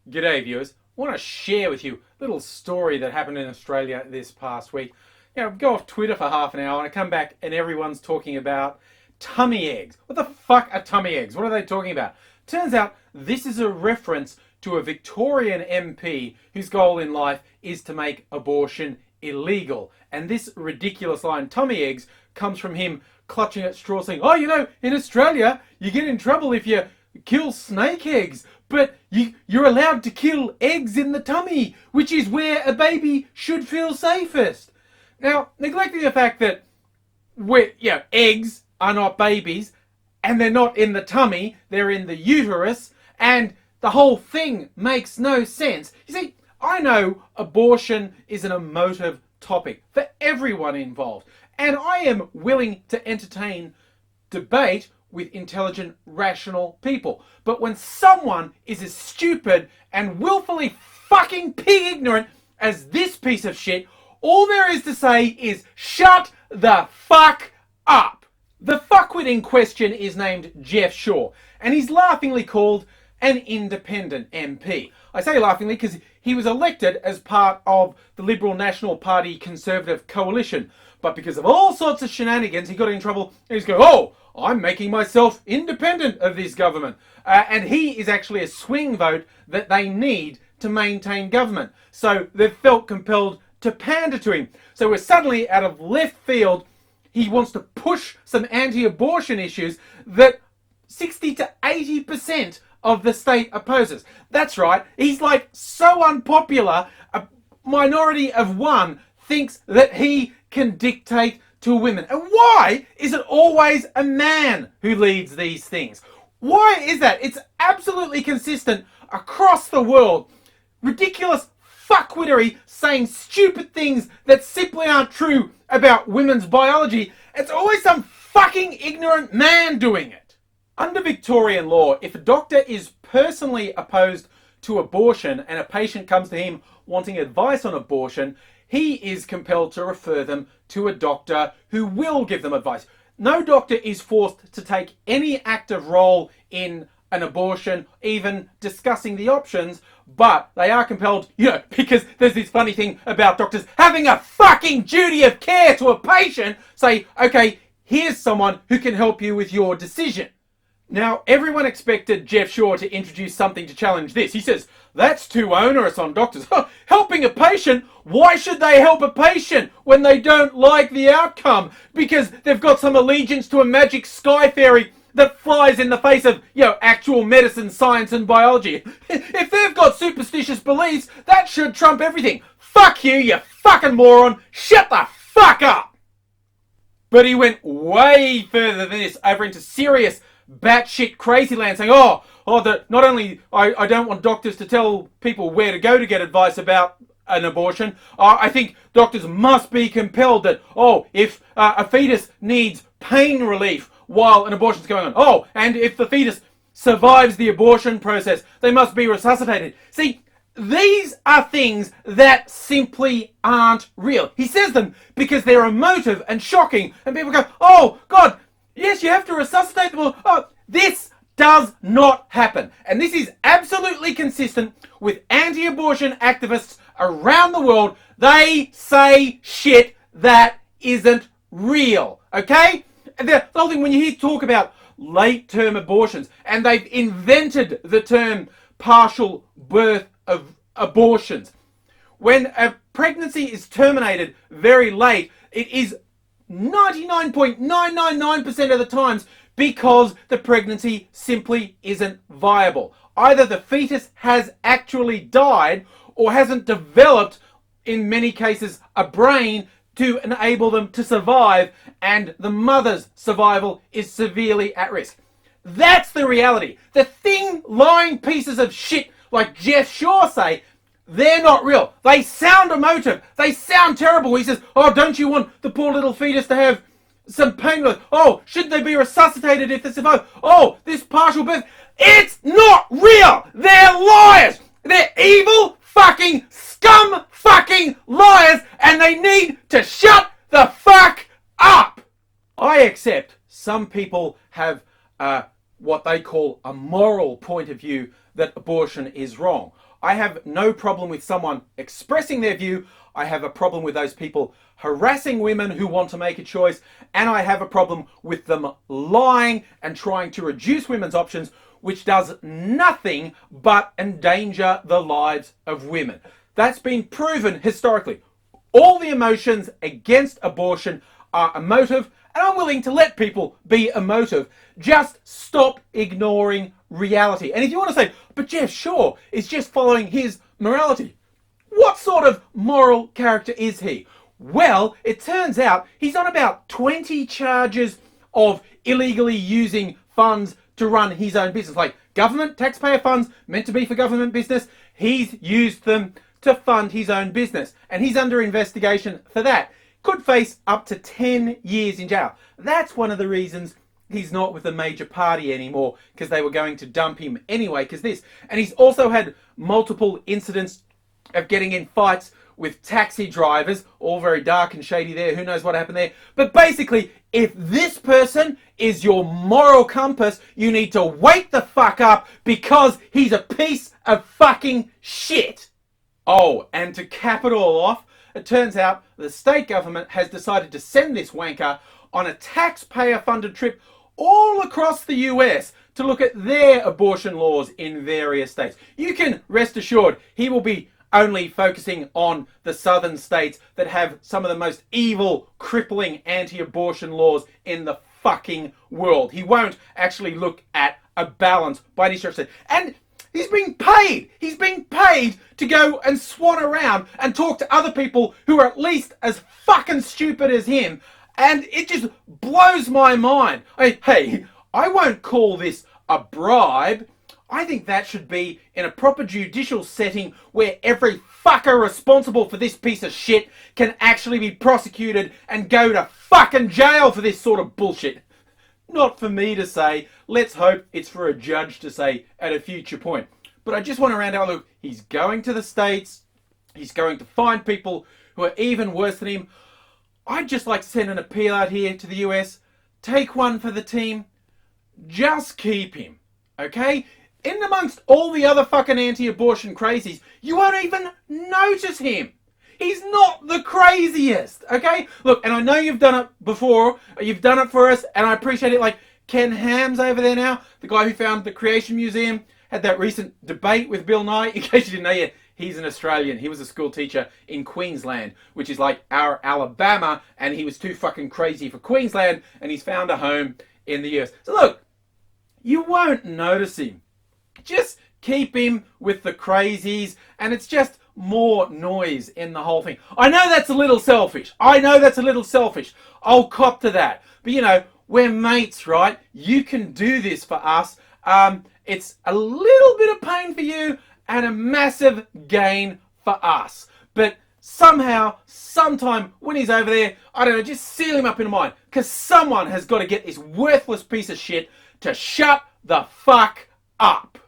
G'day viewers, I want to share with you a little story that happened in Australia this past week. Go off Twitter for half an hour and I come back and everyone's talking about tummy eggs. What the fuck are tummy eggs? What are they talking about? Turns out this is a reference to a Victorian MP whose goal in life is to make abortion illegal. And this ridiculous line, tummy eggs, comes from him clutching at straws saying, oh, in Australia you get in trouble if you kill snake eggs, but you're allowed to kill eggs in the tummy, which is where a baby should feel safest. Now, neglecting the fact that eggs are not babies, and they're not in the tummy, they're in the uterus, and the whole thing makes no sense. You see, I know abortion is an emotive topic for everyone involved, and I am willing to entertain debate with intelligent, rational people. But when someone is as stupid and willfully fucking pig ignorant as this piece of shit, all there is to say is shut the fuck up. The fuckwit in question is named Geoff Shaw, and he's laughingly called an independent MP. I say laughingly because he was elected as part of the Liberal National Party Conservative coalition, but because of all sorts of shenanigans, he got in trouble and he's going, I'm making myself independent of this government. And he is actually a swing vote that they need to maintain government. So they've felt compelled to pander to him. So we're suddenly out of left field. He wants to push some anti-abortion issues that 60 to 80% of the state opposes. That's right. He's like so unpopular, a minority of one thinks that he can dictate to women. And why is it always a man who leads these things? Why is that? It's absolutely consistent across the world. Ridiculous fuckwittery saying stupid things that simply aren't true about women's biology. It's always some fucking ignorant man doing it. Under Victorian law, if a doctor is personally opposed to abortion and a patient comes to him wanting advice on abortion, he is compelled to refer them to a doctor who will give them advice. No doctor is forced to take any active role in an abortion, even discussing the options, but they are compelled, because there's this funny thing about doctors having a fucking duty of care to a patient, say, okay, here's someone who can help you with your decision. Now, everyone expected Geoff Shaw to introduce something to challenge this. He says, that's too onerous on doctors. Helping a patient? Why should they help a patient when they don't like the outcome? Because they've got some allegiance to a magic sky fairy that flies in the face of, actual medicine, science and biology. If they've got superstitious beliefs, that should trump everything. Fuck you, you fucking moron. Shut the fuck up. But he went way further than this, over into serious batshit crazy land, saying, that not only I don't want doctors to tell people where to go to get advice about an abortion, I think doctors must be compelled that, if a fetus needs pain relief while an abortion is going on, and if the fetus survives the abortion process, they must be resuscitated. See, these are things that simply aren't real. He says them because they're emotive and shocking, and people go, oh, God, yes, you have to resuscitate them. This does not happen. And this is absolutely consistent with anti-abortion activists around the world. They say shit that isn't real, okay? And the whole thing, when you hear talk about late-term abortions, and they've invented the term partial birth of abortions. When a pregnancy is terminated very late, it is 99.999% of the times because the pregnancy simply isn't viable. Either the fetus has actually died or hasn't developed, in many cases, a brain to enable them to survive, and the mother's survival is severely at risk. That's the reality. The thing lying pieces of shit like Geoff Shaw say, they're not real. They sound emotive. They sound terrible. He says, don't you want the poor little fetus to have some pain? Should they be resuscitated if they survive? This partial birth. It's not real. They're liars. They're evil fucking scum fucking liars, and they need to shut the fuck up. I accept some people have what they call a moral point of view that abortion is wrong. I have no problem with someone expressing their view. I have a problem with those people harassing women who want to make a choice. And I have a problem with them lying and trying to reduce women's options, which does nothing but endanger the lives of women. That's been proven historically. All the emotions against abortion are emotive, and I'm willing to let people be emotive. Just stop ignoring reality. And if you want to say, but Geoff Shaw is just following his morality, what sort of moral character is he? Well, it turns out he's on about 20 charges of illegally using funds to run his own business. Like government, taxpayer funds meant to be for government business. He's used them to fund his own business. And he's under investigation for that. Could face up to 10 years in jail. That's one of the reasons he's not with the major party anymore, because they were going to dump him anyway because this. And he's also had multiple incidents of getting in fights with taxi drivers, all very dark and shady there. Who knows what happened there? But basically, if this person is your moral compass, you need to wake the fuck up, because he's a piece of fucking shit. Oh, and to cap it all off, it turns out the state government has decided to send this wanker on a taxpayer-funded trip all across the US to look at their abortion laws in various states. You can rest assured he will be only focusing on the southern states that have some of the most evil, crippling anti-abortion laws in the fucking world. He won't actually look at a balance by any stretch. And he's being paid. He's being paid to go and swan around and talk to other people who are at least as fucking stupid as him. And it just blows my mind. Hey, I won't call this a bribe. I think that should be in a proper judicial setting where every fucker responsible for this piece of shit can actually be prosecuted and go to fucking jail for this sort of bullshit. Not for me to say. Let's hope it's for a judge to say at a future point. But I just want to round out, look, he's going to the States. He's going to find people who are even worse than him. I'd just like to send an appeal out here to the US. Take one for the team. Just keep him. Okay? In amongst all the other fucking anti-abortion crazies, you won't even notice him. He's not the craziest, okay? Look, and I know you've done it before. You've done it for us, and I appreciate it. Like Ken Ham's over there now, the guy who found the Creation Museum, had that recent debate with Bill Nye. In case you didn't know yet, he's an Australian. He was a school teacher in Queensland, which is like our Alabama, and he was too fucking crazy for Queensland, and he's found a home in the US. So look, you won't notice him. Just keep him with the crazies, and it's just more noise in the whole thing. I know that's a little selfish. I'll cop to that. But you know, we're mates, right? You can do this for us. It's a little bit of pain for you and a massive gain for us. But somehow, sometime when he's over there, I don't know, just seal him up in mind. Because someone has got to get this worthless piece of shit to shut the fuck up.